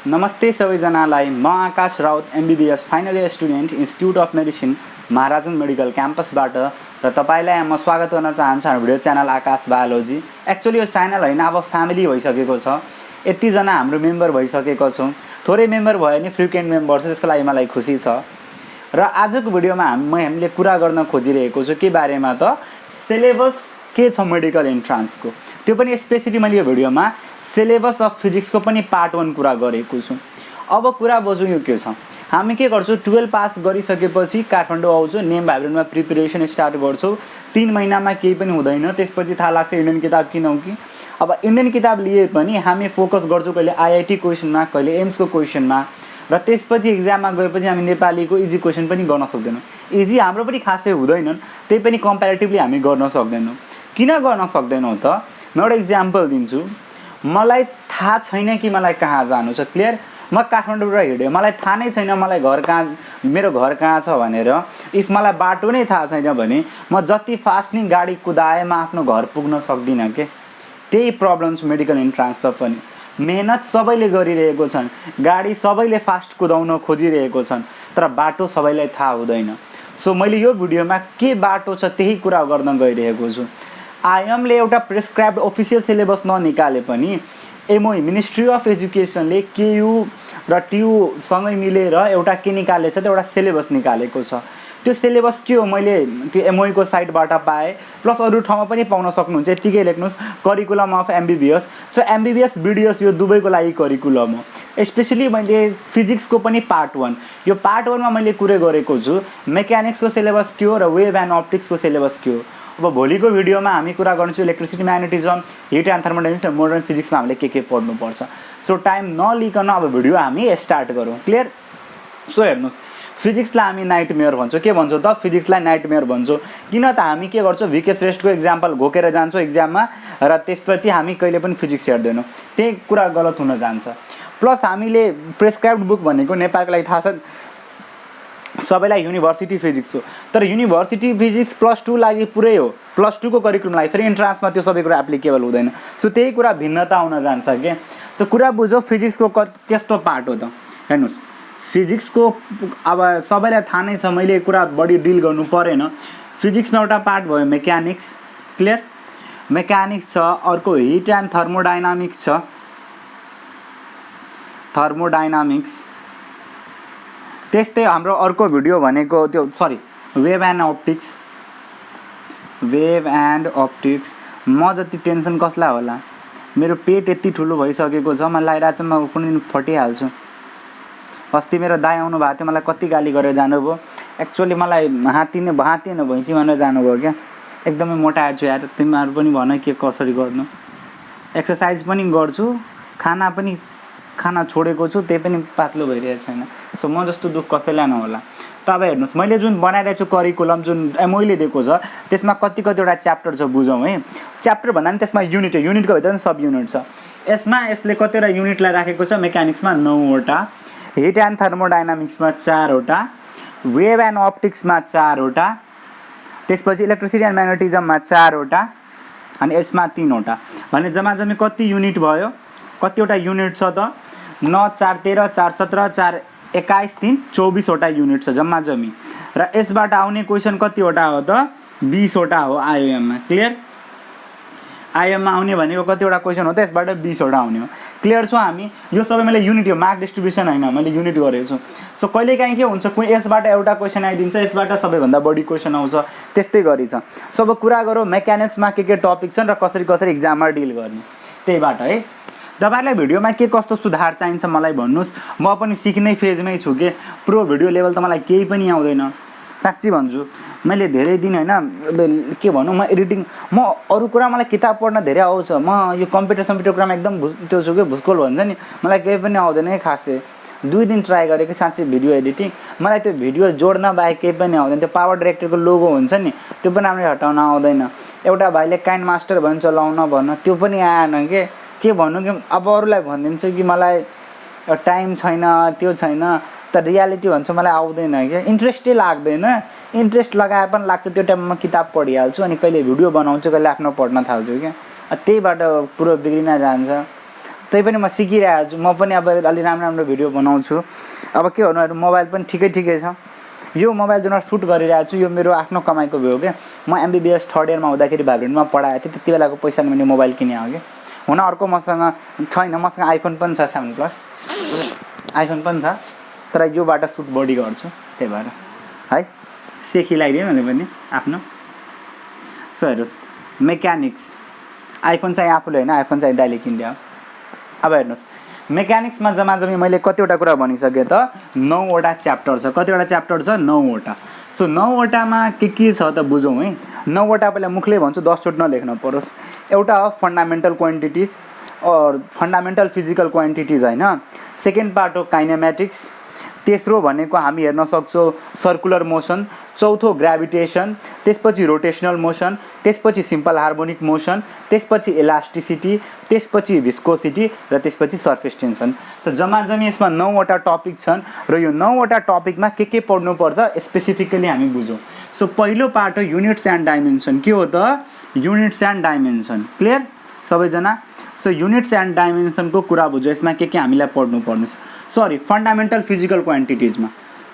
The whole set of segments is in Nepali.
नमस्ते सबैजनालाई। म Aakash Raut MBBS final year student Institute of Medicine Maharajgunj medical क्याम्पसबाट र तपाईलाई म स्वागत गर्न चाहन्छु हाम्रो video channel Aakash Biology. Actually यो च्यानल हैन, अब फ्यामिली भइसकेको छ। यतिजना हाम्रो मेम्बर भइसकेको छौँ। थोरै मेम्बर भयो नि फ्रिक्वेन्ट मेम्बर छ, त्यसको लागि मलाई खुसी छ। र आजको भिडियोमा हामीले कुरा गर्न खोजिरहेको छु के बारेमा त सिलेबस के छ मेडिकल एन्ट्रान्सको। त्यो पनि स्पेसिफिकली मैले यो भिडियोमा सिलेबस अफ फिजिक्सको पनि पार्ट 1 कुरा गरेको छु। अब कुरा बजौँ यो के छ। हामी के गर्छौँ, 12 पास गरिसकेपछि काठमाडौँ आउँछौँ, नेम भाइब्रेन्टमा प्रिपरेसन स्टार्ट गर्छौँ। 3 महिनामा केही पनि हुँदैन, त्यसपछि थाहा लाग्छ इन्डियन किताब किनौँ कि। अब इन्डियन किताब लिए पनि हामी फोकस गर्छौँ कहिले आईआईटी क्वेसनमा, कहिले एम्सको क्वेसनमा, र त्यसपछि इक्जाममा गएपछि हामी नेपालीको इजी क्वेसन पनि गर्न सक्दैनौँ। इजी हाम्रो पनि खासै हुँदैनन्, त्यही पनि कम्पेरिटिभली हामी गर्न सक्दैनौँ। किन गर्न सक्दैनौँ त? म एउटा इक्जाम्पल दिन्छु। मलाई थाहा छैन कि मलाई कहाँ जानु छ, क्लियर। म काठमाडौँबाट हिँडेँ, मलाई थाहा नै छैन मलाई मेरो घर कहाँ छ भनेर। इफ मलाई बाटो नै थाहा छैन भने म जति फास्ट नै गाडी कुदाए म आफ्नो घर पुग्न सक्दिनँ के। त्यही प्रब्लम छ मेडिकल इन्ट्रान्समा पनि। मेहनत सबैले गरिरहेको छन्, गाडी सबैले फास्ट कुदाउन खोजिरहेको छन्, तर बाटो सबैलाई थाहा हुँदैन। सो मैले यो भिडियोमा के बाटो छ त्यही कुरा गर्न गइरहेको छु। आइएमले एउटा प्रिस्क्राइब्ड अफिसियल सिलेबस ननिकाले पनि एमओई मिनिस्ट्री अफ एजुकेसनले केयु र टियुसँगै मिलेर एउटा के निकालेको छ त एउटा सिलेबस निकालेको छ। त्यो सिलेबस के हो मैले त्यो एमओईको साइटबाट पाएँ, प्लस अरू ठाउँमा पनि पाउन सक्नुहुन्छ। यतिकै लेख्नुहोस् curriculum of MBBS. So MBBS BDS यो दुवैको लागि करिकुलम हो। स्पेसली मैले फिजिक्सको पनि पार्ट 1, यो पार्ट 1 मा मैले कुरा गरेको छु मेकानिक्सको सिलेबस के हो र वेभ एन्ड अप्टिक्सको सिलेबस के हो। अब भोलिको भिडियोमा हामी कुरा गर्छौँ electricity, magnetism, hit and thermodynamics र मोडर्न फिजिक्समा हामीले के पढ्नुपर्छ। सो टाइम नलिकन अब भिडियो हामी स्टार्ट गरौँ, क्लियर। सो हेर्नुहोस्, फिजिक्सलाई हामी नाइटमेयर भन्छौँ। के भन्छौँ त? फिजिक्सलाई नाइटमेयर भन्छौँ। किन त हामी के गर्छौँ, भिके श्रेष्ठको इक्जाम्पल घोकेर जान्छौँ इक्जाममा, र त्यसपछि हामी कहिले पनि फिजिक्स हेर्दैनौँ। त्यही कुरा गलत हुन जान्छ। प्लस हामीले प्रिस्क्राइब्ड बुक भनेको नेपालको लागि थाहा छ सबैलाई युनिभर्सिटी फिजिक्स हो, तर युनिभर्सिटी फिजिक्स +2 लागि पुरै हो। +2 को करिकुलम लागि फेरि इन्ट्रान्समा त्यो सबै कुरा एप्लिकेबल हुँदैन। सो त्यही कुरा भिन्नता हुन जान्छ के। त्यो कुरा बुझ्यो फिजिक्सको कस्तो पार्ट हो त। हेर्नुहोस्, फिजिक्सको अब सबैलाई थाहा नै छ, मैले कुरा बढी डिल गर्नु परेन। फिजिक्समा एउटा पार्ट भयो मेकानिक्स, क्लियर। मेकानिक्स छ, अर्को हिट एन्ड थर्मोडाइनामिक्स छ, थर्मोडाइनामिक्स। त्यस्तै हाम्रो अर्को भिडियो भनेको त्यो wave and optics, wave and optics. म जति टेन्सन कसलाई होला, मेरो पेट यति ठुलो भइसकेको छ, मलाई लागिरहेको छ म कुनै दिन फटिहाल्छु। अस्ति मेरो दाइ आउनु भएको थियो, मलाई कति गाली गरेर जानुभयो। एक्चुअली मलाई हात्ती नै भैँसी भनेर जानुभयो क्या। एकदमै मोटाएको छु यार, तिमीहरू पनि भन के कसरी गर्नु। एक्सर्साइज पनि गर्छु, खाना छोडेको छु, त्यही पनि पातलो भइरहेको छैन। सो म जस्तो दुःख कसैलाई नहोला। त अब हेर्नुहोस्, मैले जुन बनाइरहेको छु करिकुलम जुन एमओईले दिएको छ त्यसमा कतिवटा च्याप्टर छ बुझौँ है। च्याप्टर भन्दा पनि त्यसमा युनिट हो, युनिटको भित्र पनि सब युनिट छ। यसले कतिवटा युनिटलाई राखेको छ, मेकानिक्समा 9 वटा, हिट एन्ड थर्मोडाइनामिक्समा 4 वटा, वेभ एन्ड अप्टिक्समा 4 वटा, त्यसपछि इलेक्ट्रिसिटी एन्ड म्याग्नेटिजममा 4 वटा, अनि यसमा 3 वटा। भने जम्मा कति युनिट भयो, कतिवटा युनिट छ त? 9 4 13 4 17 4 21 3 24 वटा युनिट छ जम्मा। र यसबाट आउने क्वेसन कतिवटा हो त? 20 वटा हो आइएममा, क्लियर। आइएममा आउने भनेको कतिवटा क्वेसन हो त? यसबाट 20 वटा आउने हो। क्लियर छौँ हामी। यो सबै मैले युनिट हो, मार्क डिस्ट्रिब्युसन होइन, मैले युनिट गरेको छु। सो कहिलेकाहीँ के हुन्छ, कोही यसबाट एउटा क्वेसन आइदिन्छ, यसबाट सबैभन्दा बढी क्वेसन आउँछ, त्यस्तै गरी छ। सो अब कुरा गरौँ मेकानिक्समा के टपिक छन् र कसरी इक्जाममा डिल गर्ने, त्यहीबाट है। तपाईँहरूलाई भिडियोमा के कस्तो सुधार चाहिन्छ मलाई भन्नुहोस्। म पनि सिक्ने फेजमै छु के। प्रो भिडियो लेभल त मलाई केही पनि आउँदैन, साँच्ची भन्छु। मैले धेरै दिन होइन के भनौँ, म एडिटिङ, म अरू कुरा मलाई किताब पढ्न धेरै आउँछ। म यो कम्प्युटर कुरामा एकदम त्यो छु कि भुस्कोल भन्छ नि, मलाई केही पनि आउँदैन है खासै। 2 दिन ट्राई गरेँ कि साँच्चै भिडियो एडिटिङ, मलाई त्यो भिडियो जोड्न बाहेक केही पनि आउँदैन। त्यो पावर डाइरेक्टरको लोगो हुन्छ नि, त्यो पनि राम्ररी हटाउन आउँदैन। एउटा भाइले काइन्ड मास्टर भन्छ लाउन त्यो पनि आएन के भन्नु कि। अब अरूलाई भनिदिन्छु कि मलाई टाइम छैन, त्यो छैन, त रियालिटी भन्छ मलाई आउँदैन क्या, इन्ट्रेस्टै लाग्दैन। इन्ट्रेस्ट लगाए पनि लाग्छ त्यो टाइममा म किताब पढिहाल्छु, अनि कहिले भिडियो बनाउँछु, कहिले आफ्नो पढ्न थाल्छु क्या। त्यहीबाट पुरो बिग्रिन जान्छ। त्यही पनि म सिकिरहेको छु। म पनि अब अलि राम्रो भिडियो बनाउँछु। अब के भन्नु, मोबाइल पनि ठिकै छ। यो मोबाइल जुन सुट गरिरहेको छु यो मेरो आफ्नो कमाइको भयो क्या। म MBBS थर्ड इयरमा हुँदाखेरि भ्यालोरेन्टमा पढाएको थिएँ, त्यति बेलाको पैसाले मैले मोबाइल किने हो कि। हुन अर्को मसँग छैन, मसँग आइफोन पनि छ 7 प्लस, आइफोन पनि छ, तर योबाट सुट बढी गर्छु, त्यही भएर है सेखी लगाइदिएँ मैले पनि आफ्नो। सो हेर्नुहोस्, मेकानिक्स आइफोन चाहिँ आफूले होइन, आइफोन चाहिँ दाइले किनिदियो। अब हेर्नुहोस्, मेकानिक्समा जम्माजम्मी मैले कतिवटा कुरा भनिसकेँ त, 9वटा च्याप्टर छ। कतिवटा च्याप्टर छ? 9वटा। सो 9वटामा के छ त बुझौँ है। 9वटा पहिला मुखले भन्छु, 10 चोटि नलेख्न परोस्। एउटा हो फन्डामेन्टल क्वान्टिटिज और फन्डामेन्टल फिजिकल क्वान्टिटिज होइन। सेकेन्ड पार्ट हो काइनेमेटिक्स। तेस्रो भनेको हामी हेर्न सक्छौँ सर्कुलर मोसन। चौथो ग्राभिटेसन, त्यसपछि रोटेसनल मोसन, त्यसपछि सिम्पल हार्मोनिक मोसन, त्यसपछि इलास्टिसिटी, त्यसपछि भिस्कोसिटी र त्यसपछि सर्फेस टेन्सन। त जम्माजम्मी यसमा 9वटा टपिक छन् र यो 9वटा टपिकमा के पढ्नुपर्छ स्पेसिफिकली हामी बुझौँ। सो पहिलो पार्ट हो युनिट्स एन्ड डाइमेन्सन। के हो त? Units and dimension. क्लियर सबैजना? सो युनिट्स एन्ड डाइमेन्सनको कुरा बुझौँ। यसमा के हामीलाई पढ्नु पर्ने छ? सरी, फन्डामेन्टल फिजिकल क्वान्टिटिजमा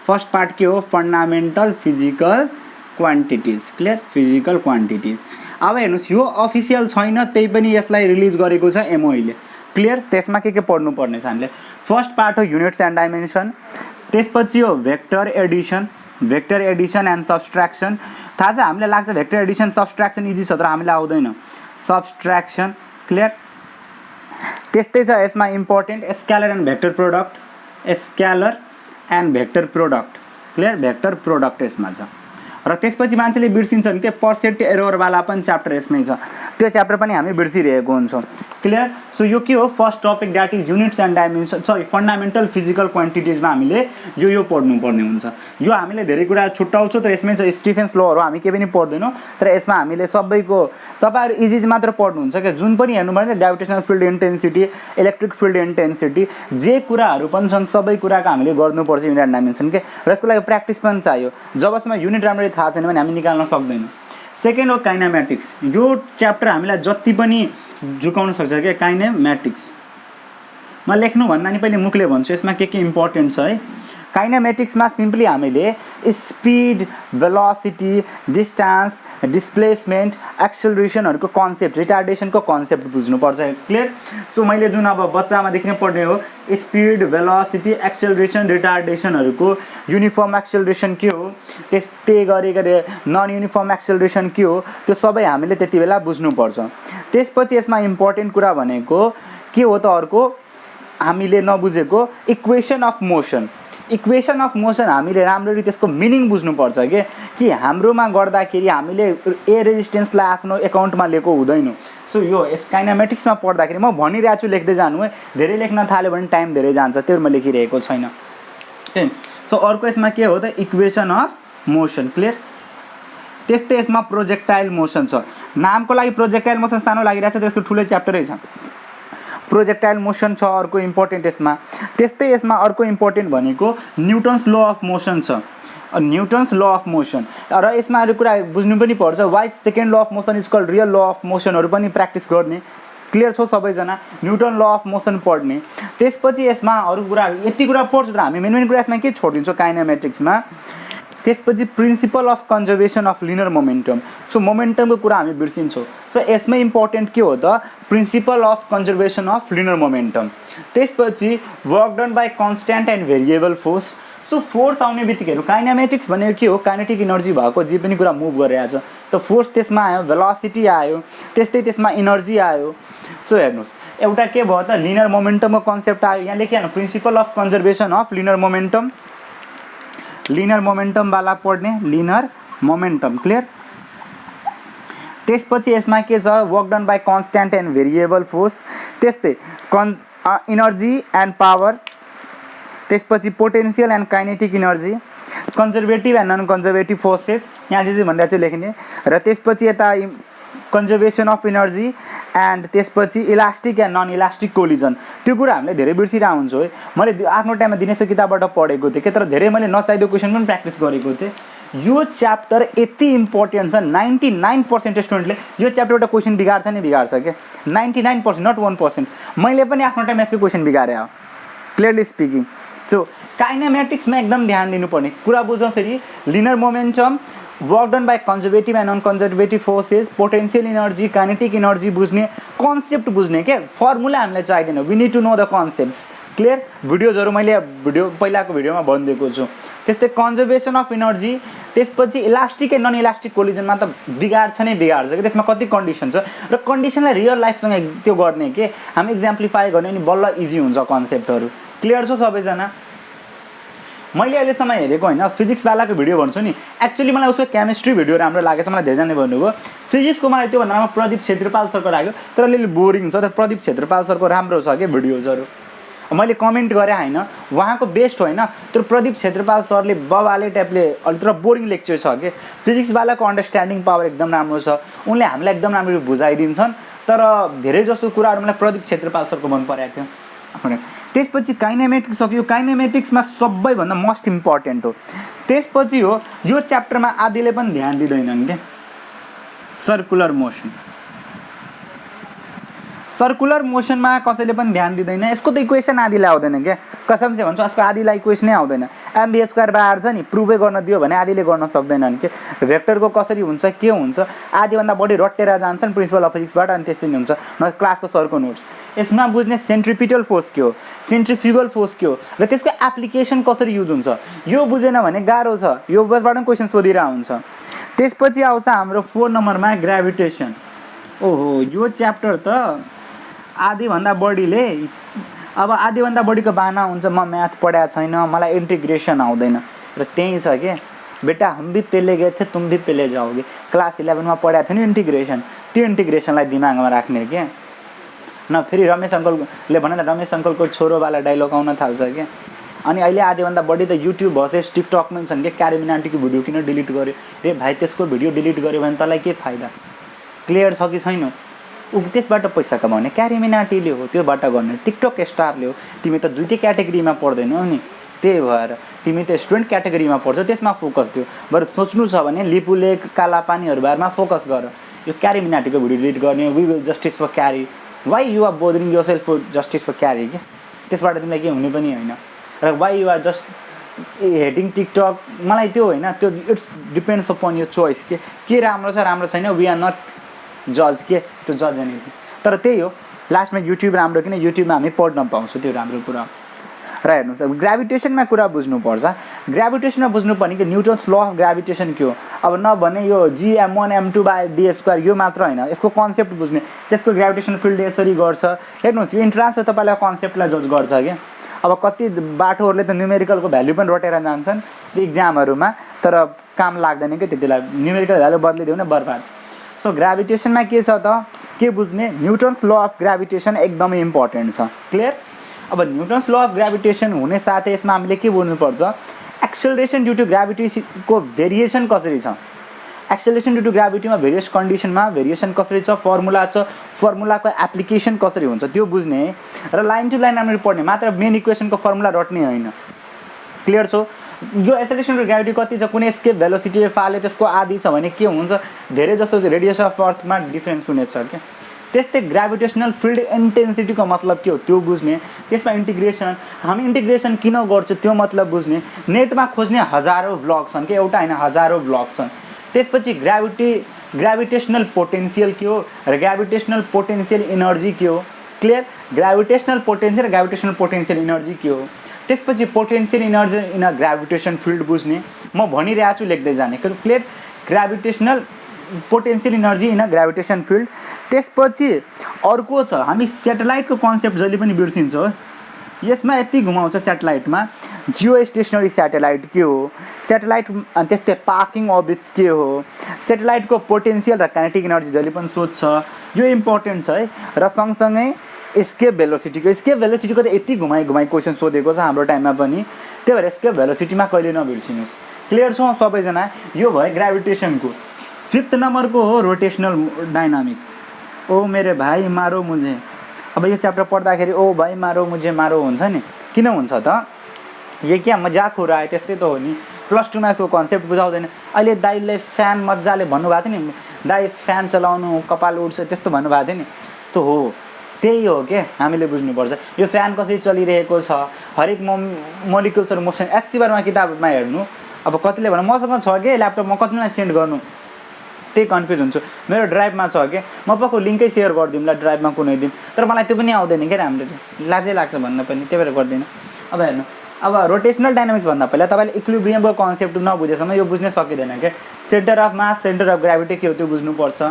फर्स्ट पार्ट के हो? Fundamental physical quantities. Clear? Physical quantities. अब हेर्नुहोस्, यो अफिसियल छैन, त्यही पनि यसलाई रिलिज गरेको छ MOE ले। क्लियर? त्यसमा के पढ्नु पर्ने छ हामीले? फर्स्ट पार्ट हो युनिट्स एन्ड डाइमेन्सन, त्यसपछि हो भेक्टर एडिसन एन्ड सब्सट्र्याक्सन। थाहा छ, हामीलाई लाग्छ भेक्टर एडिसन सब्सट्र्याक्सन इजी छ, तर हामीलाई आउँदैन सब्सट्र्याक्सन। क्लियर? त्यस्तै छ यसमा important scalar and vector product, scalar and vector product. Clear? Vector product यसमा छ। र त्यसपछि मान्छेले बिर्सिन्छन् के पर्सेन्ट एररवाला पनि च्याप्टर यसमै छ, त्यो च्याप्टर पनि हामी बिर्सिरहेको हुन्छौँ। क्लियर? सो यो के हो? First topic that is units and dimension, sorry fundamental physical क्वान्टिटिजमा हामीले यो पढ्नुपर्ने हुन्छ। यो हामीले धेरै कुरा छुट्याउँछौँ, तर यसमै छ स्टिफेन्स लहरू हामी केही पनि पढ्दैनौँ, तर यसमा हामीले सबैको तपाईँहरू इजी मात्र पढ्नुहुन्छ क्या। जुन पनि हेर्नुपर्छ gravitational field intensity, electric field intensity, जे कुराहरू पनि छन् सबै कुराको हामीले गर्नुपर्छ युनिट एन्ड डाइमेन्सन के। र यसको लागि प्र्याक्टिस पनि चाहियो। जबसम्म युनिट राम्ररी थाहा छैन भने हामी निकाल्न सक्दैनौँ। सेकेन्ड हो काइनेमेटिक्स। यो च्याप्टर हामीलाई जति पनि झुकाउन सक्छ क्या काइनेमेटिक्स। म लेख्नु भन्दा नि पहिले मुखले भन्छु यसमा के इम्पोर्टेन्ट छ है। काइनेमेटिक्समा सिम्पली हामीले स्पिड, भेलोसिटी, डिस्टेन्स, डिस्प्लेसमेन्ट, एक्सेलरेसनहरूको कन्सेप्ट, रिटार्डेसनको कन्सेप्ट बुझ्नुपर्छ। क्लियर? सो मैले जुन अब बच्चामादेखि नै पढ्ने हो स्पिड, भेलोसिटी, एक्सेलरेसन, रिटार्डेसनहरूको युनिफर्म एक्सेलरेसन के हो, त्यस्तै गरी नन युनिफर्म एक्सेलरेसन के हो, त्यो सबै हामीले त्यति बेला बुझ्नुपर्छ। त्यसपछि यसमा इम्पोर्टेन्ट कुरा भनेको के हो त? अर्को हामीले नबुझेको equation of motion. Equation of motion हामीले राम्ररी त्यसको मिनिङ बुझ्नुपर्छ कि हाम्रोमा गर्दाखेरि हामीले ए रेजिस्टेन्सलाई आफ्नो एकाउन्टमा लिएको हुँदैन। सो यो काइनेमेटिक्समा पढ्दाखेरि म भनिरहेको छु, लेख्दै जानु है। धेरै लेख्न थाल्यो भने टाइम धेरै जान्छ, त्यो म लेखिरहेको छैन। सो अर्को यसमा के हो त? Equation of motion. क्लियर? त्यस्तै यसमा प्रोजेक्टाइल मोसन छ। नामको लागि प्रोजेक्टाइल मोसन सानो लागिरहेको छ, त्यसको ठुलो च्याप्टरै छ। प्रोजेक्टाइल मोसन छ अर्को इम्पोर्टेन्ट यसमा। त्यस्तै यसमा अर्को इम्पोर्टेन्ट भनेको न्युटन्स ल अफ मोसन छ। न्युटन्स ल अफ मोसन, र यसमा अरू कुरा बुझ्नु पनि पर्छ। Why second law of motion is called real law of मोसनहरू पनि प्र्याक्टिस गर्ने। क्लियर छौ सबैजना? न्युटन ल अफ मोसन पढ्ने। त्यसपछि यसमा अरू कुरा यति कुरा पढ्छु, तर हामी मेन कुरा यसमा के छोडिदिन्छौँ काइनेमेटिक्समा। त्यसपछि principle of conservation of linear momentum. So मोमेन्टमको कुरा हामी बिर्सिन्छौँ। सो यसमै इम्पोर्टेन्ट के हो त? Principle of conservation of linear momentum. त्यसपछि work done by constant and variable force. So force आउने बित्तिकै काइनेमेटिक्स भनेको के हो? काइनेटिक इनर्जी भएको जे पनि कुरा मुभ गरिरहेछ, त फोर्स त्यसमा आयो, भेलोसिटी आयो, त्यस्तै त्यसमा इनर्जी आयो। सो हेर्नुहोस्, एउटा के भयो त? लिनियर मोमेन्टमको कन्सेप्ट आयो। यहाँ लेखिहाल्नु principle of conservation of linear momentum. Linear मोमेन्टमवाला पढ्ने, लिनियर मोमेन्टम। क्लियर? त्यसपछि यसमा के छ? Work done by constant and variable force, त्यस्तै इनर्जी एन्ड पावर, त्यसपछि potential and kinetic energy, conservative and non conservative forces, यहाँ जे भनेर चाहिँ लेख्ने। र त्यसपछि यता कन्जर्भेसन अफ इनर्जी एन्ड त्यसपछि elastic and non elastic collision. त्यो कुरा हामीले धेरै बिर्सिरहेको हुन्छौँ है। मैले आफ्नो टाइममा दिनेशको किताबबाट पढेको थिएँ कि, तर धेरै मैले नचाहिँदो क्वेसन पनि प्र्याक्टिस गरेको थिएँ। यो च्याप्टर यति इम्पोर्टेन्ट छ 99% स्टुडेन्टले यो च्याप्टरबाट क्वेसन बिगार्छ नि बिगार्छ के 99% नट 1%। मैले पनि आफ्नो टाइम यसको क्वेसन बिगारे हो क्लियरली स्पिकिङ। सो काइनेमेटिक्समा एकदम ध्यान दिनुपर्ने कुरा बुझौँ फेरि। Linear momentum, work done by conservative and non conservative forces, potential energy, kinetic energy बुझ्ने, कन्सेप्ट बुझ्ने के फर्मुला हामीलाई चाहिँदैन। We need to know the concepts clear. भिडियोजहरू मैले पहिलाको भिडियोमा भनिदिएको छु। त्यस्तै कन्जर्भेसन अफ इनर्जी, त्यसपछि इलास्टिक एन्ड नन इलास्टिक कोलिजनमा त बिगार्छ नै बिगार्छ कि त्यसमा कति कन्डिसन छ र कन्डिसनलाई रियल लाइफसँग त्यो गर्ने के हामी एक्जाम्प्लिफाई गर्ने अनि बल्ल इजी हुन्छ कन्सेप्टहरू। क्लियर छ सबैजना? मैले अहिलेसम्म हेरेको होइन फिजिक्सवालाको भिडियो भन्छु नि, एक्चुअली मलाई उसको केमिस्ट्री भिडियो राम्रो लागेको छ। मलाई धेरैजनाले भन्नुभयो फिजिक्सको मलाई त्यो भन्दा प्रदीप छेत्रीपाल सरको लाग्यो तर अलिअलि बोरिङ छ। तर प्रदीप छेत्रीपाल सरको राम्रो छ कि भिडियोजहरू, मैले कमेन्ट गरेँ होइन उहाँको बेस्ट होइन तर प्रदीप छेत्रीपाल सरले बबाले टाइपले अलि तर बोरिङ लेक्चर छ कि। फिजिक्सवालाको अन्डरस्ट्यान्डिङ पावर एकदम राम्रो छ, उनले हामीलाई एकदम राम्रो बुझाइदिन्छन्। तर धेरै जसो कुराहरू मलाई प्रदीप छेत्रीपाल सरको मन परेको थियो। त्यसपछि काइनेमेटिक्स सक्यो। काइनेमेटिक्समा सबैभन्दा मोस्ट इम्पोर्टेन्ट हो। त्यसपछि हो यो च्याप्टरमा आदिले पनि ध्यान दिँदैनन् के सर्कुलर मोसन। सर्कुलर मोसनमा कसैले पनि ध्यान दिँदैन। यसको त इक्वेसन आदिलाई आउँदैन क्या, कसम से भन्छु यसको आदिलाई इक्वेसनै आउँदैन। एमबी स्क्वायर बार छ नि प्रुभै गर्न दियो भने आदिले गर्न सक्दैनन् के। भेक्टरको कसरी हुन्छ के हुन्छ आदिभन्दा बढी रटेर जान्छन् प्रिन्सिपल अफ फिजिक्सबाट अनि त्यस्तै हुन्छ न क्लासको सरको नोट्स। यसमा बुझ्ने सेन्ट्रिपिटल फोर्स के हो, सेन्ट्रिफ्युगल फोर्स के हो र त्यसको एप्लिकेसन कसरी युज हुन्छ यो बुझेन भने गाह्रो छ, यो बसबाट पनि क्वेसन सोधिरहेको हुन्छ। त्यसपछि आउँछ हाम्रो 4 नम्बरमा ग्राभिटेसन। ओहो यो च्याप्टर त आधीभन्दा बढीले अब आधीभन्दा बढीको बाना हुन्छ म म्याथ पढाएको छैन मलाई इन्टिग्रेसन आउँदैन र त्यही छ के बेटा हम भी पहले गए थे तुम भी पहले जाओगे। क्लास 11 मा पढाएको थियो नि इन्टिग्रेसन, त्यो इन्टिग्रेसनलाई दिमागमा राख्ने के न। फेरि रमेश अङ्कलले भने रमेश अङ्कलको छोरोवाला डाइलग आउन थाल्छ क्या। अनि अहिले आधीभन्दा बढी त युट्युब भर्सेस टिकटकमै छन् कि क्यारिमिनाटीको भिडियो किन डिलिट गर्यो रे भाइ, त्यसको भिडियो डिलिट गर्यो भने तँलाई के फाइदा? क्लियर छ कि छैन? ऊ त्यसबाट पैसा कमाउने क्यारिमिनाटीले हो, त्योबाट गर्ने टिकटक स्टारले हो। तिमी त दुईटै क्याटेगोरीमा पर्दैनौ नि, त्यही भएर तिमी त स्टुडेन्ट क्याटेगोरीमा पर्छौ, त्यसमा फोकस दियो। बरु सोच्नु छ भने लिपु लेक कालापानीहरूबारेमा फोकस गर। यो क्यारिमिनाटीको भिडियो डिलिट गर्ने we will justice for Carry, why you are bothering yourself for justice for Carry के। त्यसबाट तिमीलाई के हुने पनि होइन र why you are just hating TikTok. मलाई त्यो होइन, त्यो इट्स डिपेन्ड्स अपन यो चोइस के राम्रो छ राम्रो छैन। वी आर नट जज के, त्यो जज एनी। तर त्यही हो लास्टमा युट्युब राम्रो किन युट्युबमा हामी पढ्न पाउँछौँ त्यो राम्रो कुरा र हेर्नुहोस्। अब ग्राभिटेसनमा कुरा बुझ्नुपर्छ। ग्राभिटेसनमा बुझ्नुपर्ने कि न्युटन्स ल अफ ग्राभिटेसन के हो। अब नभने यो G(m1m2/d²) यो मात्र होइन, यसको कन्सेप्ट बुझ्ने, त्यसको ग्राभिटेसन फिल्ड यसरी गर्छ। हेर्नुहोस् यो इन्ट्रान्सले तपाईँलाई कन्सेप्टलाई जज गर्छ क्या। अब कति बाटोहरूले त न्युमेरिकलको भ्याल्यु पनि रटेर जान्छन् इक्जामहरूमा, तर काम लाग्दैन कि त्यतिलाई न्युमेरिकल भ्याल्यु बदलिदियो भने बर्बाद। सो ग्राभिटेसनमा के छ त के बुझ्ने, न्युटन्स ल अफ ग्राभिटेसन एकदमै इम्पोर्टेन्ट छ। क्लियर? अब न्युटन्स ल अफ ग्राभिटेसन हुने साथै यसमा हामीले के बुझ्नुपर्छ, एक्सेलरेसन ड्यु टु ग्राभिटीको भेरिएसन कसरी छ। एक्सेलरेसन ड्यु टु ग्राभिटीमा भेरियस कन्डिसनमा भेरिएसन कसरी छ, फर्मुला छ, फर्मुलाको एप्लिकेसन कसरी हुन्छ त्यो बुझ्ने र लाइन टु लाइन राम्ररी पढ्ने, मात्र मेन इक्वेसनको फर्मुला रट्ने होइन। क्लियर छ? यो एक्सेलरेसन र ग्राभिटी कति छ, कुनै एस्केप भेलोसिटी फाले त्यसको आधी छ भने के हुन्छ, धेरै जसो रेडियस अफ अर्थमा डिफ्रेन्स हुनेछ क्या। त्यस्तै ग्राभिटेसनल फिल्ड इन्टेन्सिटीको मतलब के हो त्यो बुझ्ने। त्यसमा इन्टिग्रेसन, हामी इन्टिग्रेसन किन गर्छौँ त्यो मतलब बुझ्ने। नेटमा खोज्ने हजारौँ भ्लग छन् कि एउटा होइन हजारौँ भ्लग छन्। त्यसपछि ग्राभिटेसनल पोटेन्सियल के हो र ग्राभिटेसनल पोटेन्सियल इनर्जी के हो। क्लियर? ग्राभिटेसनल पोटेन्सियल र ग्राभिटेसनल पोटेन्सियल इनर्जी के हो। त्यसपछि potential energy in a gravitation field बुझ्ने, म भनिरहेको छु लेख्दै जाने। Clear? Gravitational potential energy in a gravitation field. त्यसपछि अर्को छ हामी सेटेलाइटको कन्सेप्ट जहिले पनि बिर्सिन्छ हो। यसमा यति घुमाउँछ सेटेलाइटमा, जियो स्टेसनरी सेटेलाइट के हो, सेटेलाइट त्यस्तै पार्किङ अर्बिट्स के हो, सेटेलाइटको पोटेन्सियल र काइनेटिक एनर्जी जहिले पनि सोध्छ, यो इम्पोर्टेन्ट छ है। र सँगसँगै एस्केप भेलोसिटीको त यति घुमाइ क्वेसन सोधेको छ हाम्रो टाइममा पनि, त्यही भएर एस्केप भेलोसिटीमा कहिले नबिर्सिनुहोस्। क्लियर छ सबैजना? यो भयो ग्राभिटेसनको। 5th नम्बरको हो रोटेसनल डाइनामिक्स। ओ मेरे भाइ मारो मुझे, अब यो च्याप्टर पढ्दाखेरि ओ भाइ मारो मुझे मारो हुन्छ नि, किन हुन्छ त? यो क्या मजाक हो रहा है, त्यस्तै त हो नि। प्लस टूमा यसको कन्सेप्ट बुझाउँदैन। अहिले दाइले फ्यान मजाले भन्नुभएको थियो नि, दाइ फ्यान चलाउनु कपाल उठ्छ त्यस्तो भन्नुभएको थियो नि, त्यो हो, त्यही हो के हामीले बुझ्नुपर्छ। यो फ्यान कसरी चलिरहेको छ, हरेक मोलिकुल्सहरू मोसन एक्सिबरमा किताबमा हेर्नु। अब कतिले भन्नु मसँग छ कि ल्यापटप, म कतिलाई सेन्ड गर्नु, त्यही कन्फ्युज हुन्छु। मेरो ड्राइभमा छ कि म पक्क लिङ्कै सेयर गरिदिउँला ड्राइभमा कुनै दिन, तर मलाई त्यो पनि आउँदैन क्या राम्ररी, लाजै लाग्छ भन्न पनि, त्यही भएर गर्दिनँ। अब हेर्नु, अब रोटेसनल डाइनामिक्स भन्दा पहिला तपाईँले इक्विलिब्रियमको कन्सेप्ट नबुझेसम्म यो बुझ्नै सकिँदैन क्या। Centre of mass, centre of gravity के हो त्यो बुझ्नुपर्छ।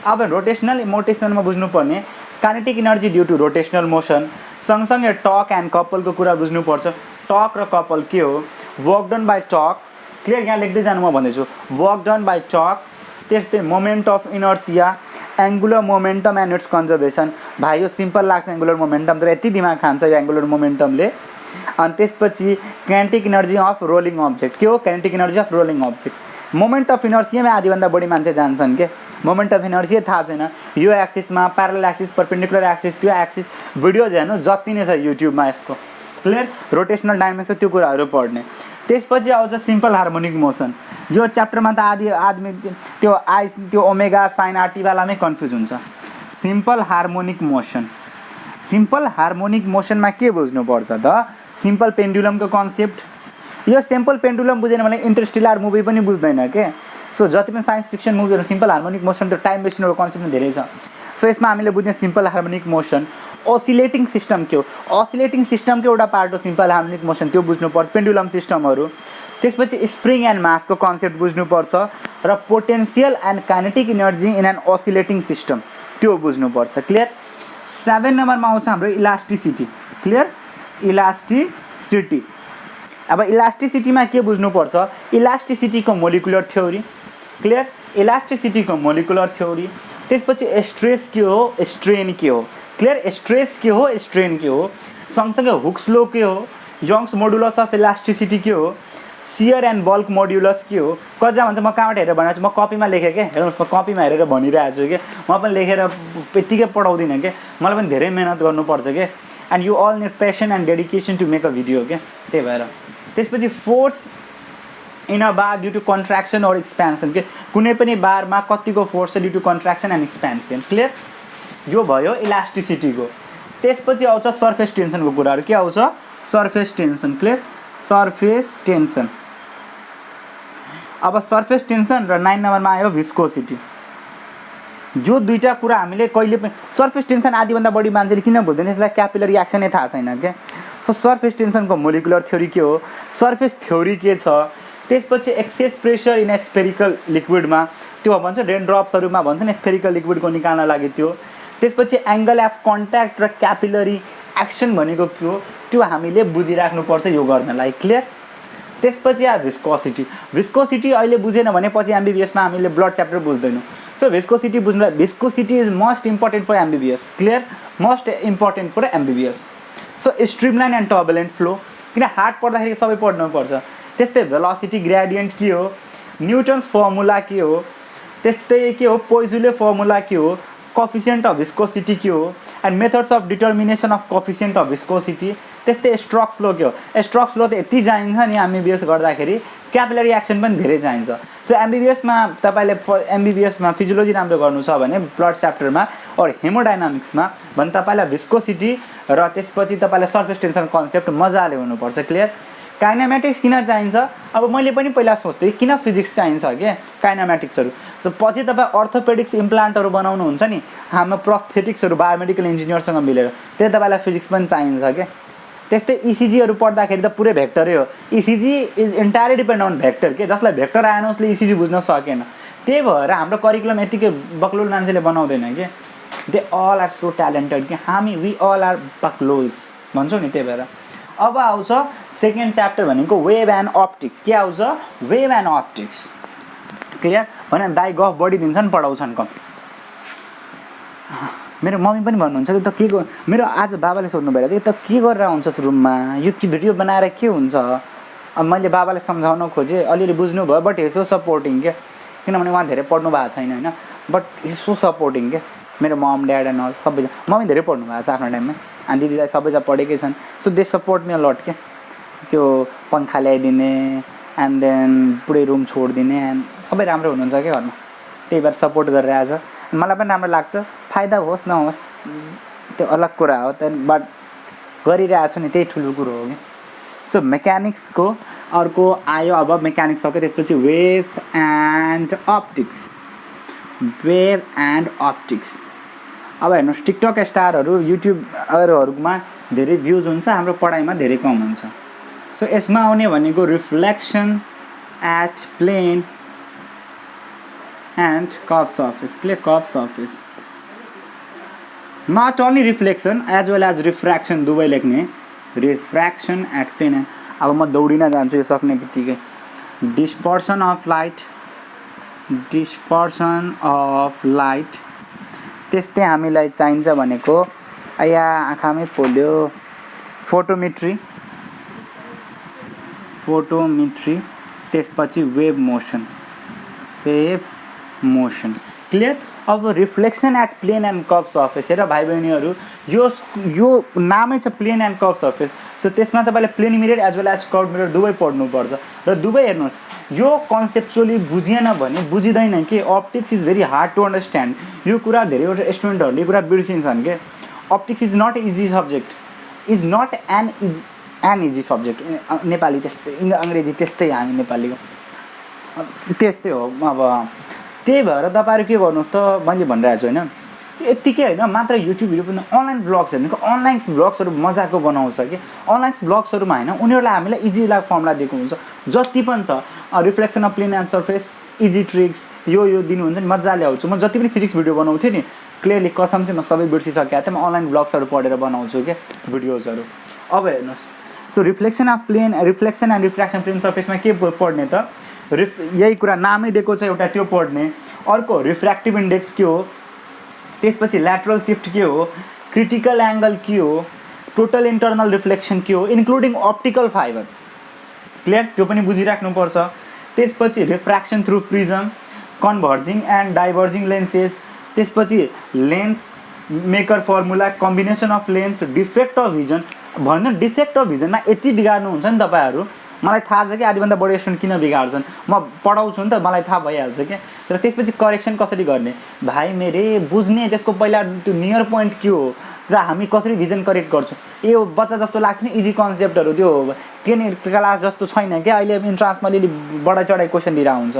अब रोटेसनल मोटेसनमा बुझ्नुपर्ने kinetic energy due to rotational motion, सँगसँगै टर्क एन्ड कपलको कुरा बुझ्नुपर्छ। टर्क र कपल के हो, work done by torque, clear, यहाँ लेख्दै जानु म भन्दैछु, वर्क डन बाई टर्क, त्यस्तै moment of inertia, angular momentum and its conservation. भाइ यो सिम्पल लाग्छ एङ्गुलर मोमेन्टम, तर यति दिमाग खान्छ यो एङ्गुलर मोमेन्टमले। अनि त्यसपछि kinetic energy of rolling object के हो, kinetic energy of rolling object. Moment of इनर्सियामै आधीभन्दा बढी मान्छे जान्छन् के, मोमेन्ट अफ इनर्सिया थाहा छैन। यो एक्सिसमा प्यारलल एक्सिस, परपेन्डिकुलर एक्सिस, त्यो एक्सिस भिडियोज हेर्नु जति नै छ युट्युबमा यसको, क्लियर। रोटेसनल डाइमेन्सको त्यो कुराहरू पढ्ने। त्यसपछि आउँछ सिम्पल हार्मोनिक मोसन। यो च्याप्टरमा त आदमी त्यो त्यो ओमेगा साइन आरटीवालामै कन्फ्युज हुन्छ। Simple harmonic motion, simple harmonic मोसनमा के बुझ्नुपर्छ त, सिम्पल पेन्डुलमको कन्सेप्ट। यो सिम्पल पेन्डुलम बुझेन भने इन्टरस्टेलर मुभी पनि बुझ्दैन के। सो जति पनि साइन्स फिक्सन मुभीहरू सिम्पल हार्मोनिक मोसन, त्यो टाइम मेसिनको कन्सेप्ट धेरै छ। सो यसमा हामीले बुझ्ने सिम्पल हार्मोनिक मोसन। ओसिलेटिङ सिस्टम के हो, ओसिलेटिङ सिस्टमको एउटा पार्ट हो सिम्पल हार्मोनिक मोसन, त्यो बुझ्नुपर्छ। पेन्डुलम सिस्टमहरू, त्यसपछि स्प्रिङ एन्ड मासको कन्सेप्ट बुझ्नुपर्छ र potential and kinetic energy in an oscillating system त्यो बुझ्नुपर्छ, क्लियर। 7 नम्बरमा आउँछ हाम्रो इलास्टिसिटी, क्लियर, इलास्टिसिटी। अब इलास्टिसिटीमा के बुझ्नुपर्छ, इलास्टिसिटीको मोलिकुलर थ्योरी, क्लियर, इलास्टिसिटीको मोलिकुलर थ्योरी। त्यसपछि स्ट्रेस के हो, स्ट्रेन के हो, क्लियर, स्ट्रेस के हो, स्ट्रेन के हो। सँगसँगै हुक्स लो के हो, यङ्स मोडुलस अफ इलास्टिसिटी के हो, सियर एन्ड बल्क मोड्युलस के हो। कतिजना भन्छ म कहाँबाट हेरेर भनेको छु, म कपीमा लेखेँ क्या, हेर्नुहोस् म कपीमा हेरेर भनिरहेको छु क्या, म पनि लेखेर यत्तिकै पढाउँदिनँ क्या, मलाई पनि धेरै मेहनत गर्नुपर्छ क्या। And you all need passion and dedication to make a video क्या, त्यही भएर। त्यसपछि force in a bar due to contraction or expansion के, कुनै पनि बारमा कतिको फोर्स छ due to contraction and expansion, clear. यो भयो इलास्टिसिटीको। त्यसपछि आउँछ सर्फेस टेन्सनको कुराहरू, के आउँछ, surface tension, clear, surface tension. अब सर्फेस टेन्सन र 9 नम्बरमा आयो भिस्कोसिटी। यो दुईटा कुरा हामीले कहिले पनि, सर्फेस टेन्सन आधीभन्दा बढी मान्छेले किन बुझ्दैन, यसलाई क्यापिलरी एक्सनै थाहा छैन क्या। सो सर्फेस टेन्सनको मोलिकुलर थ्योरी के हो, सर्फेस थ्योरी के छ। त्यसपछि excess pressure in a spherical लिक्विडमा, त्यो भन्छ रेन ड्रप्सहरूमा भन्छ नि स्पेरिकल लिक्विडको निकाल्न लागि त्यो। त्यसपछि एङ्गल अफ कन्ट्याक्ट र क्यापिलरी एक्सन भनेको के हो, त्यो हामीले बुझिराख्नुपर्छ यो गर्नलाई, क्लियर। त्यसपछि आयो भिस्कोसिटी। भिस्कोसिटी अहिले बुझेन भने पछि एमबिबिएसमा हामीले ब्लड च्याप्टर बुझ्दैनौँ। सो भिस्कोसिटी बुझ्नु, viscosity is most important for MBBS, clear, most important for MBBS. So streamline and turbulent flow, किन हार्ड पढ्दाखेरि सबै पढ्नुपर्छ। त्यस्तै भेलोसिटी ग्रेडियन्ट के हो, न्युटन्स फर्मुला के हो, त्यस्तै के हो पोइजले फर्मुला के हो, कोफिसिएन्ट अफ भिस्कोसिटी के हो, and methods of determination of coefficient of viscosity. त्यस्तै स्ट्रोक्स लो के हो, स्ट्रोक्स लो त यति चाहिन्छ नि एमबिबिएस गर्दाखेरि, क्यापिलरी एक्सन पनि धेरै चाहिन्छ। सो एमबिबिएसमा तपाईँले एमबिबिएसमा फिजियोलोजी राम्रो गर्नु छ भने ब्लड च्याप्टरमा अरू हेमोडाइनामिक्समा भने तपाईँलाई भिस्कोसिटी र त्यसपछि तपाईँलाई सर्फेस टेन्सन कन्सेप्ट मजाले हुनुपर्छ, क्लियर। काइनामेटिक्स किन चाहिन्छ, अब मैले पनि पहिला सोच्थेँ किन फिजिक्स चाहिन्छ क्या काइनामेटिक्सहरू। सो पछि तपाईँ अर्थोपेडिक्स इम्प्लान्टहरू बनाउनुहुन्छ नि, हाम्रो प्रोस्थेटिक्सहरू बायोमेडिकल इन्जिनियरसँग मिलेर, त्यही तपाईँलाई फिजिक्स पनि चाहिन्छ क्या। त्यस्तै इसिजीहरू पढ्दाखेरि त पुरै भेक्टरै हो, ECG is entirely depend on vector के, जसलाई भेक्टर आएन उसले इसिजी बुझ्न सकेन। त्यही भएर हाम्रो करिकुलम यतिकै बक्लुल मान्छेले बनाउँदैन कि, they all are so talented कि, हामी वी अल आर बक्लुल्स भन्छौँ नि, त्यही भएर। अब आउँछ सेकेन्ड च्याप्टर भनेको वेभ एन्ड अप्टिक्स, के आउँछ, वेभ एन्ड अप्टिक्स, क्लियर। भने दाइ गफ बढी दिन्छन् पढाउँछन् कम। मेरो मम्मी पनि भन्नुहुन्छ कि त के गर्, मेरो आज बाबाले सोध्नु भइरहेको थियो, त के गरेर आउँछस् रुममा, यो भिडियो बनाएर के हुन्छ। अब मैले बाबाले सम्झाउन खोजेँ, अलिअलि बुझ्नु भयो, बट यसो सपोर्टिङ के, किनभने उहाँ धेरै पढ्नु भएको छैन होइन, बट यसो सपोर्टिङ के, मेरो मम ड्याड एन्ड अल सबैजना। मम्मी धेरै पढ्नु भएको छ आफ्नो टाइममा, अनि दिदीलाई सबैजना पढेकै छन्। So they support me a lot के, त्यो पङ्खा ल्याइदिने एन्ड देन पुरै रुम छोडिदिने एन्ड सबै राम्रो हुनुहुन्छ क्या घरमा, त्यही भएर सपोर्ट गरिरहेछ। मलाई पनि राम्रो लाग्छ, फाइदा होस् नहोस् त्यो अलग कुरा हो, बट गरिरहेको छु नि त्यही ठुलो कुरो हो कि। सो मेकानिक्सको अर्को आयो, अब मेकानिक्स सक्यो, त्यसपछि वेभ एन्ड अप्टिक्स। अब हेर्नुहोस् टिकटक स्टारहरू युट्युबहरूमा धेरै भ्युज हुन्छ, हाम्रो पढाइमा धेरै कम हुन्छ। सो यसमा आउने भनेको reflection at plane and curve surface. Clear, curve surface, not only reflection as well as refraction दुवै लेख्ने। रिफ्र्याक्सन एट प्लेन, अब म दौडिन जान्छु यो सक्ने बित्तिकै। डिस्पर्सन अफ लाइट, त्यस्तै हामीलाई चाहिन्छ भनेको या आँखामै पोल्यो फोटोमेट्री, त्यसपछि वेभ मोसन। क्लियर। अब reflection at plane and curve surface, हेर भाइ बहिनीहरू, यो नामै छ plane and curve surface. So त्यसमा तपाईँले plane mirror as well as curve mirror दुवै पढ्नुपर्छ र दुवै हेर्नुहोस्, यो कन्सेप्चुअली बुझिएन भने बुझिँदैन कि optics is very hard to understand. यो कुरा धेरैवटा स्टुडेन्टहरूले कुरा बिर्सिन्छन् कि optics is not easy subject, is not an easy subject. Nepali त्यस्तै, अङ्ग्रेजी त्यस्तै, हामी नेपालीको त्यस्तै हो। अब त्यही भएर तपाईँहरू के गर्नुहोस् त, मैले भनिरहेको छु होइन, यत्तिकै होइन, मात्र युट्युब भिडियो पनि अनलाइन ब्लग्स हेर्नु, अनलाइन ब्लग्सहरू मजाको बनाउँछ कि अनलाइन ब्लग्सहरूमा होइन, उनीहरूलाई हामीलाई इजी फर्मुला दिएको हुन्छ, जति पनि छ reflection of plane and surface, easy tricks यो दिनुहुन्छ नि, मजाले आउँछु। म जति पनि फिजिक्स भिडियो बनाउँथेँ नि, क्लियरली कसम चाहिँ म सबै बिर्सिसकेको थिएँ, म अनलाइन ब्लग्सहरू पढेर बनाउँछु क्या भिडियोजहरू। अब हेर्नुहोस्, so reflection and refraction plane सर्फेसमा के पढ्ने त, यही कुरा नामै दिएको छ एउटा, त्यो पढ्ने। अर्को रिफ्र्याक्टिभ इन्डेक्स के हो, त्यसपछि ल्याटरल सिफ्ट के हो, क्रिटिकल एङ्गल के हो, टोटल इन्टरनल रिफ्लेक्सन के हो, इन्क्लुडिङ अप्टिकल फाइबर। क्लियर, त्यो पनि बुझिराख्नुपर्छ। त्यसपछि refraction through prism, converging and diverging lenses, त्यसपछि lens maker formula, combination of lens, defect of vision. भन्नु डिफेक्ट अफ भिजनमा यति बिगार्नुहुन्छ नि तपाईँहरू, मलाई थाहा छ कि आधीभन्दा बढी स्टुडेन्ट किन बिगार्छन्, म पढाउँछु नि त, मलाई थाहा भइहाल्छ क्या। र त्यसपछि करेक्सन कसरी गर्ने भाइ मेरे, बुझ्ने त्यसको पहिला त्यो नियर पोइन्ट के हो र हामी कसरी भिजन करेक्ट गर्छौँ। यो बच्चा जस्तो लाग्छ नि इजी कन्सेप्टहरू, त्यो के क्लास जस्तो छैन क्या। अहिले इन्ट्रान्समा अलिअलि बढा चढाइ क्वेसन दिएर हुन्छ।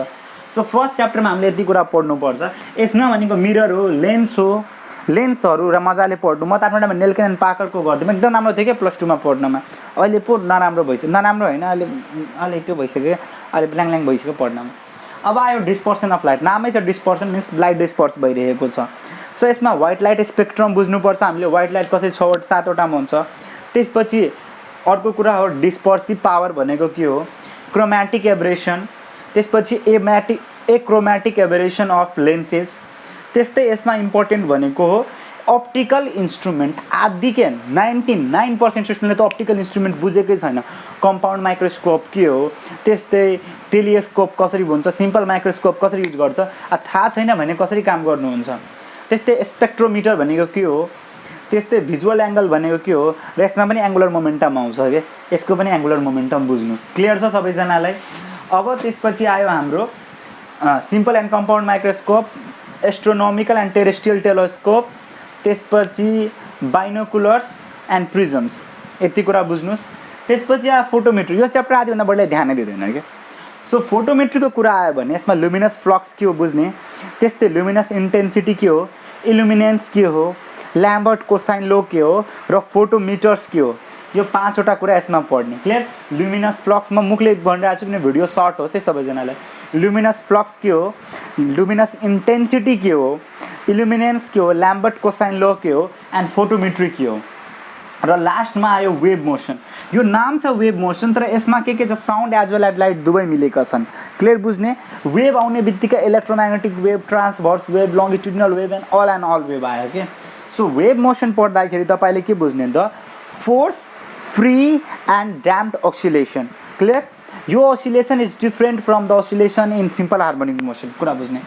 सो फर्स्ट च्याप्टरमा हामीले यति कुरा पढ्नुपर्छ। यसमा भनेको मिरर हो, लेन्स हो, लेन्सहरू र मजाले पढ्नु। म त आफ्नो टाइममा नेल्सन एन्ड पार्करको गर्थेँ, एकदम राम्रो थियो क्या +2 मा पढ्नमा। अहिले पो नराम्रो भइसक्यो, नराम्रो होइन, अहिले त्यो भइसक्यो, अहिले ल्याङ भइसक्यो पढ्नमा। अब आयो डिस्पर्सन अफ लाइट, नामै छ डिस्पर्सन, मिन्स लाइट डिस्पर्स भइरहेको छ। सो यसमा व्हाइट लाइट स्पेक्ट्रम बुझ्नुपर्छ हामीले, व्हाइट लाइट कसरी 6-7वटामा हुन्छ। त्यसपछि अर्को कुरा हो डिस्पर्सिभ पावर भनेको के हो, क्रोमेटिक एब्रेसन, त्यसपछि एक्रोमेटिक एब्रेसन अफ लेन्सेस। त्यस्तै यसमा इम्पोर्टेन्ट भनेको हो अप्टिकल इन्स्ट्रुमेन्ट। आदि के 99% स्टुडेन्टले त अप्टिकल इन्स्ट्रुमेन्ट बुझेकै छैन। कम्पाउन्ड माइक्रोस्कोप के हो, त्यस्तै टेलिस्कोप कसरी हुन्छ, सिम्पल माइक्रोस्कोप कसरी युज गर्छ, थाहा छैन भने कसरी काम गर्नुहुन्छ। त्यस्तै स्पेक्ट्रोमिटर भनेको के हो, त्यस्तै भिजुअल एङ्गल भनेको के हो, र यसमा पनि एङ्गुलर मोमेन्टम आउँछ क्या, यसको पनि एङ्गुलर मोमेन्टम बुझ्नुहोस्। क्लियर छ सबैजनालाई। अब त्यसपछि आयो हाम्रो simple and compound microscope, astronomical and terrestrial telescope, त्यसपछि बाइनोकुलर्स एन्ड प्रिजम्स। यति कुरा बुझ्नुहोस्। त्यसपछि आयो फोटोमेट्री। यो च्याप्टर आदिभन्दा बढीलाई ध्यानै दिँदैन क्या। सो फोटोमेट्रीको कुरा आयो भने यसमा लुमिनस फ्लक्स के हो बुझ्ने, त्यस्तै लुमिनस इन्टेन्सिटी के हो, इल्युमिनेन्स के हो, ल्याम्बर्ट कोसाइन लो के हो र फोटोमिटर्स के हो। यो 5वटा कुरा यसमा पढ्ने। क्लियर। लुमिनस फ्लक्स म मुखले भनिरहेको छु किन भिडियो सर्ट होस् है सबैजनालाई। लुमिनस फ्लक्स के हो, लुमिनस इन्टेन्सिटी के हो, इल्युमिनेन्स के हो, ल्याम्बर्ट कोसाइन लो के हो, एन्ड फोटोमेट्री के हो। र लास्टमा आयो वेभ मोसन। यो नाम छ वेभ मोसन, तर यसमा के छ, sound as well as light दुवै मिलेका छन्। क्लियर बुझ्ने। वेभ आउने बित्तिकै electromagnetic wave, transverse wave, longitudinal wave and all wave आयो के। सो वेभ मोसन पढ्दाखेरि तपाईँले के बुझ्ने त, force, free and damped oscillation. Clear. यो oscillation is different from the oscillation in simple harmonic motion. कुरा बुझ्ने।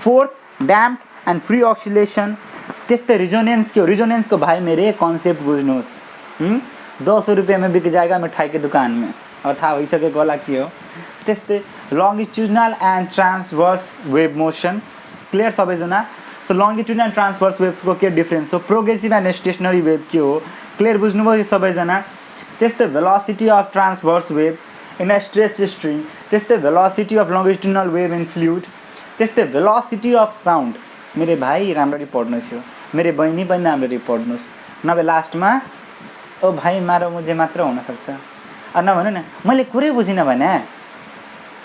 Force, damped and free oscillation. त्यस्तै रिजोनेन्स के हो, रिजोनेन्सको भाइ मेरे कन्सेप्ट बुझ्नुहोस्। 10 रुपियाँ में बिक जाएगा मिठाई की दुकान में, अब थाहा भइसकेको होला के हो। त्यस्तै longitudinal and transverse wave motion clear सबैजना सो लङ्गिट्युडनल एन्ड ट्रान्सभर्स वेभ्सको के डिफ्रेन्स हो प्रोग्रेसिभ एन्ड स्टेसनरी वेभ के हो क्लियर बुझ्नुभयो सबैजना त्यस्तै velocity of transverse wave in a stretch string त्यस्तै velocity of longitudinal wave in fluid त्यस्तै भेलोसिटी अफ साउन्ड मेरो भाइ राम्ररी पढ्नुहोस् यो मेरो बहिनी पनि राम्ररी पढ्नुहोस् नभए लास्टमा ओ भाइ मारो मुझे मात्र हुनसक्छ नभन्नु न मैले कुरै बुझिनँ भने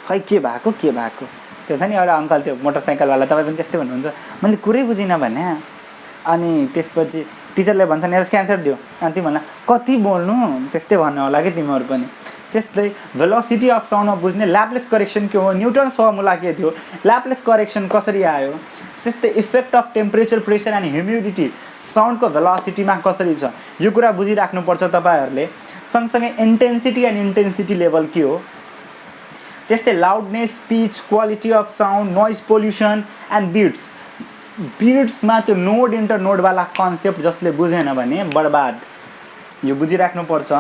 खै के भएको त्यो छ नि एउटा अङ्कल त्यो मोटरसाइकलवाला तपाईँ पनि त्यस्तै भन्नुहुन्छ मैले कुरै बुझिनँ भने अनि त्यसपछि टिचरले भन्छ नि यसको एन्सर दियो अनि तिमीहरूलाई कति बोल्नु त्यस्तै भन्नु होला कि तिमीहरू पनि त्यस्तै भेलोसिटी अफ साउन्डमा बुझ्ने ल्याप्लेस करेक्सन के हो न्युटन्स फर्मुला के थियो ल्याप्लेस करेक्सन कसरी आयो त्यस्तै effect of temperature pressure and humidity साउन्डको भेलोसिटीमा कसरी छ यो कुरा बुझिराख्नुपर्छ तपाईँहरूले सँगसँगै इन्टेन्सिटी लेभल के हो त्यस्तै loudness pitch quality of sound noise pollution and बिट्समा त्यो नोड इन्टर नोडवाला कन्सेप्ट जसले बुझेन भने बर्बाद यो बुझिराख्नुपर्छ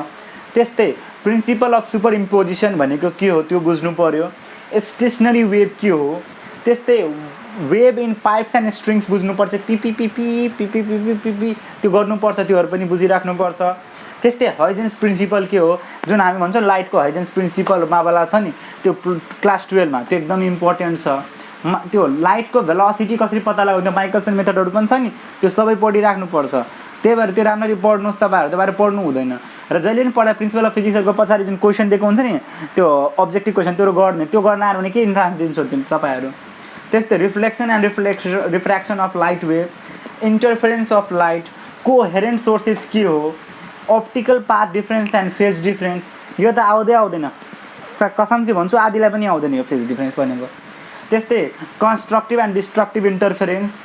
त्यस्तै प्रिन्सिपल अफ सुपर इम्पोजिसन भनेको के हो त्यो बुझ्नु पर्यो स्टेसनरी वेभ के हो त्यस्तै wave in pipes and strings बुझ्नुपर्छ पिपी त्यो गर्नुपर्छ त्योहरू पनि बुझिराख्नुपर्छ त्यस्तै हाइजेन्स प्रिन्सिपल के हो जुन हामी भन्छौँ लाइटको हाइजेन्स प्रिन्सिपल मावाला छ नि त्यो क्लास 12 मा त्यो एकदम इम्पोर्टेन्ट छ त्यो लाइटको भेलोसिटी कसरी पत्ता लगाउने माइकलसन मेथडहरू पनि छ नि त्यो सबै पढिराख्नुपर्छ त्यही भएर त्यो राम्ररी पढ्नुहोस् तपाईँहरू पढ्नु हुँदैन र जहिले पनि पढाइ प्रिन्सिपल अफ फिजिक्सको पछाडि जुन क्वेसन दिएको हुन्छ नि त्यो अब्जेक्टिभ क्वेसन त्यो गर्न आयो भने के इन्ट्रान्स दिन्छ तपाईँहरू त्यस्तै reflection and refraction of light wave interference of light coherent sources के हो optical path difference and phase difference यो त आउँदैन कसमसे भन्छु आदिलाई पनि आउँदैन यो फेज डिफ्रेन्स भनेको त्यस्तै constructive and destructive interference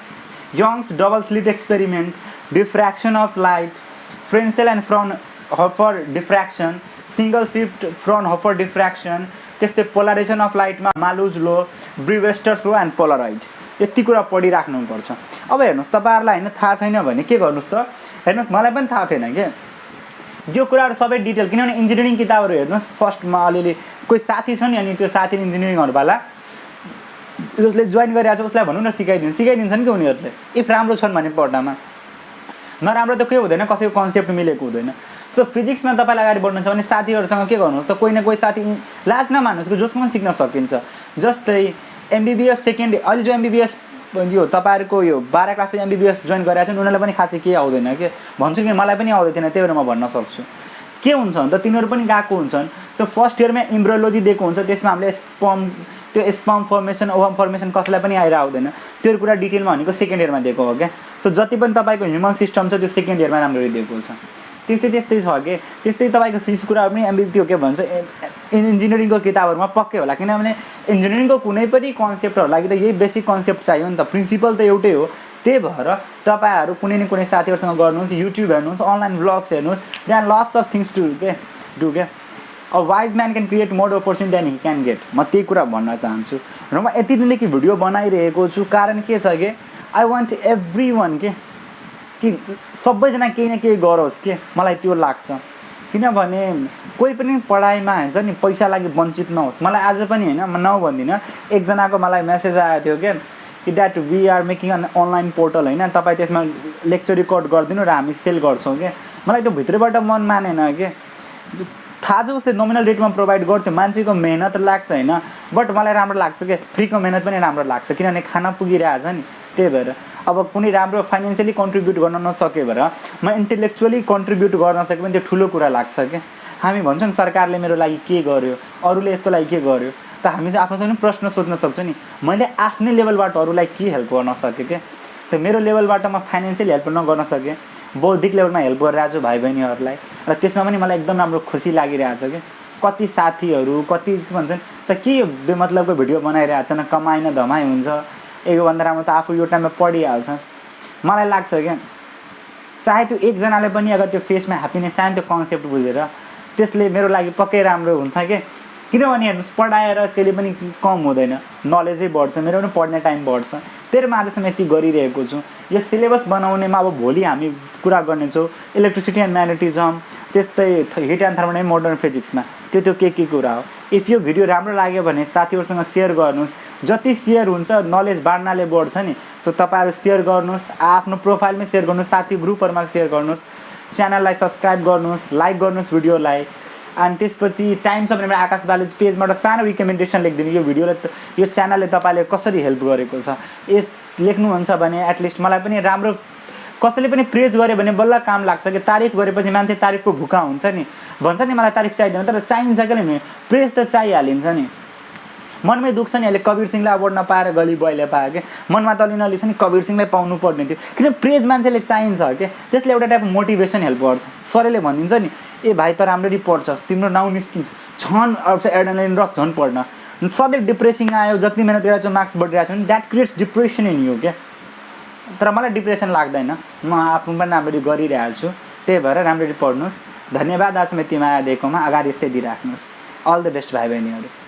Young's double slit experiment diffraction of light Fresnel and Fraunhofer diffraction single slit Fraunhofer diffraction त्यस्तै पोलराइजेसन अफ लाइटमा मालुज लो ब्रिवेस्टर्स लो एन्ड पोलराइड यति कुरा पढिराख्नुपर्छ अब हेर्नुहोस् तपाईँहरूलाई होइन थाहा छैन भने के गर्नुहोस् त हेर्नुहोस् मलाई पनि थाहा थिएन कि यो कुराहरू सबै डिटेल किनभने इन्जिनियरिङ किताबहरू हेर्नुहोस् फर्स्टमा अलिअलि कोही साथी छ नि अनि त्यो साथी इन्जिनियरिङहरूवाला जसले जोइन गरिरहेको छ उसलाई भनौँ न सिकाइदिन्छन् कि उनीहरूले इफ राम्रो छन् भने पढ्नमा नराम्रो त केही हुँदैन कसैको कन्सेप्ट मिलेको हुँदैन सो फिजिक्समा तपाईँलाई अगाडि बढ्नु छ भने साथीहरूसँग के गर्नुहोस् त कोही न कोही साथी लाज नमान्नुहोस् कि जोसँग सिक्न सकिन्छ जस्तै एमबिबिएस सेकेन्ड अहिले जो एमबिबिएस यो तपाईँहरूको यो 12 क्लासको एमबिबिएस जोइन गरेका छन् उनीहरूलाई पनि खासै केही आउँदैन कि भन्छु कि मलाई पनि आउँदैन थिएन त्यही भएर म भन्न सक्छु के हुन्छ भने त तिनीहरू पनि गएको हुन्छन् सो फर्स्ट इयरमा इम्ब्रोलोजी दिएको हुन्छ त्यसमा हामीले स्पर्म फर्मेसन ओभम फर्मेसन कसैलाई पनि आएर आउँदैन त्यो कुरा डिटेलमा भनेको सेकेन्ड इयरमा दिएको हो क्या सो जति पनि तपाईँको ह्युमन सिस्टम छ त्यो सेकेन्ड इयरमा राम्ररी दिएको छ त्यस्तै छ कि त्यस्तै तपाईँको फिजिक्स कुराहरू पनि त्यो के भन्छ इन्जिनियरिङको किताबहरूमा पक्कै होला किनभने इन्जिनियरिङको कुनै पनि कन्सेप्टहरू लागि त यही बेसिक कन्सेप्ट चाहियो नि त प्रिन्सिपल त एउटै हो त्यही भएर तपाईँहरू कुनै न कुनै साथीहरूसँग गर्नुहोस् युट्युब हेर्नुहोस् अनलाइन ब्लग्स हेर्नुहोस् त्यहाँ लट्स अफ थिङ्स डु के a wise man can create more opportunity than he can get म त्यही कुरा भन्न चाहन्छु र म यति दिनदेखि भिडियो बनाइरहेको छु कारण के छ कि आई वान्ट एभ्री वान कि सबैजना केही न केही गरोस् के मलाई त्यो लाग्छ किनभने कोही पनि पढाइमा हुन्छ नि पैसा लागि वञ्चित नहोस् मलाई आज पनि होइन म नभन्दिनँ एकजनाको मलाई मेसेज आएको थियो क्या कि that we are making on online portal होइन तपाईँ त्यसमा लेक्चर रेकर्ड गरिदिनु र हामी सेल गर्छौँ क्या मलाई त्यो भित्रबाट मन मानेन कि थाहा छ उसले नोमिनल रेटमा प्रोभाइड गर्थ्यो मान्छेको मेहनत लाग्छ होइन बट मलाई राम्रो लाग्छ कि फ्रीको मेहनत पनि राम्रो लाग्छ किनभने खाना पुगिरहेछ नि त्यही भएर अब कुनै राम्रो फाइनेन्सियली कन्ट्रिब्युट गर्न नसके भएर म इन्टेलेक्चुअली कन्ट्रिब्युट गर्न सके भने त्यो ठुलो कुरा लाग्छ क्या हामी भन्छौँ नि सरकारले मेरो लागि के गर्यो अरूले यसको लागि के गर्यो त हामी चाहिँ आफूसँग पनि प्रश्न सोध्न सक्छौँ नि मैले आफ्नै लेभलबाट अरूलाई के हेल्प गर्न सकेँ क्या त मेरो लेभलबाट म फाइनेन्सियली हेल्प नगर्न सकेँ बौद्धिक लेभलमा हेल्प गरिरहेको छु भाइ बहिनीहरूलाई र त्यसमा पनि मलाई एकदम राम्रो खुसी लागिरहेछ कि कति साथीहरू कति भन्छन् त के बेमतलबको भिडियो बनाइरहेको छ न कमाइ न धमाइ हुन्छ योभन्दा राम्रो त आफू यो टाइममा पढिहाल्छ मलाई लाग्छ क्या चाहे त्यो एकजनाले पनि अगर त्यो फेसमा ह्याप्पिनेस आयो त्यो कन्सेप्ट बुझेर त्यसले मेरो लागि पक्कै राम्रो हुन्छ कि किनभने हेर्नुहोस् पढाएर त्यसले पनि कम हुँदैन नलेजै बढ्छ मेरो पनि पढ्ने टाइम बढ्छ त्यही म आजसम्म यति गरिरहेको छु यो सिलेबस बनाउनेमा अब भोलि हामी कुरा गर्नेछौँ इलेक्ट्रिसिटी एन्ड म्याग्नेटिजम त्यस्तै हिट एन्ड थर्मोडाइनामिक्स मोडर्न फिजिक्समा त्यो के कुरा हो। इफ यो भिडियो राम्रो लाग्यो भने साथीहरूसँग सेयर गर्नुहोस्। जति सेयर हुन्छ नलेज बाँड्नाले बढ्छ नि। सो तपाईँहरू सेयर गर्नुहोस्, आफ्नो प्रोफाइलमै सेयर गर्नुहोस्, साथी ग्रुपहरूमा सेयर गर्नुहोस्, च्यानललाई सब्सक्राइब गर्नुहोस्, लाइक गर्नुहोस् भिडियोलाई। अनि त्यसपछि टाइम छ भने आकाश बायोलोजी पेजबाट सानो रिकमेन्डेसन लेखिदिनु, यो भिडियोले यो च्यानलले तपाईँले कसरी हेल्प गरेको छ लेख्नुहुन्छ भने एटलिस्ट मलाई पनि राम्रो, कसैले पनि प्रेज गर्यो भने बल्ल काम लाग्छ कि तारिफ गरेपछि मान्छे तारिफको भुका हुन्छ नि, भन्छ नि मलाई तारिफ चाहिँदैन, तर चाहिन्छ क्या नि, प्रेज त चाहिहालिन्छ नि। मनमै दुख्छ नि, अहिले कवीर सिंहलाई अवार्ड नपाएर गली बोयले पायो कि, मनमा त अलि नलिन्छ नि कवीर सिंहलाई पाउनु पर्ने थियो, किन प्रेज मान्छेले चाहिन्छ क्या, त्यसले एउटा टाइपको मोटिभेसन हेल्प गर्छ। सरले भनिदिन्छ नि ए भाइ त राम्ररी पढ्छस्, तिम्रो नाउँ निस्किन्छ, झन् आउँछ एड्रेनालिन रस झन् पढ्न। सधैँ डिप्रेसिङ आयो, जति मिहिनेत गरेर चाहिँ मार्क्स बढिरहेको छ भने that creates depression in you क्या। तर मलाई डिप्रेसन लाग्दैन, म आफ्नो पनि राम्ररी गरिरहेको छु, त्यही भएर राम्ररी पढ्नुहोस्। धन्यवाद आज यति माया दिएकोमा, अगाडि यस्तै दिइराख्नुहोस्। अल द बेस्ट भाइ बहिनीहरू।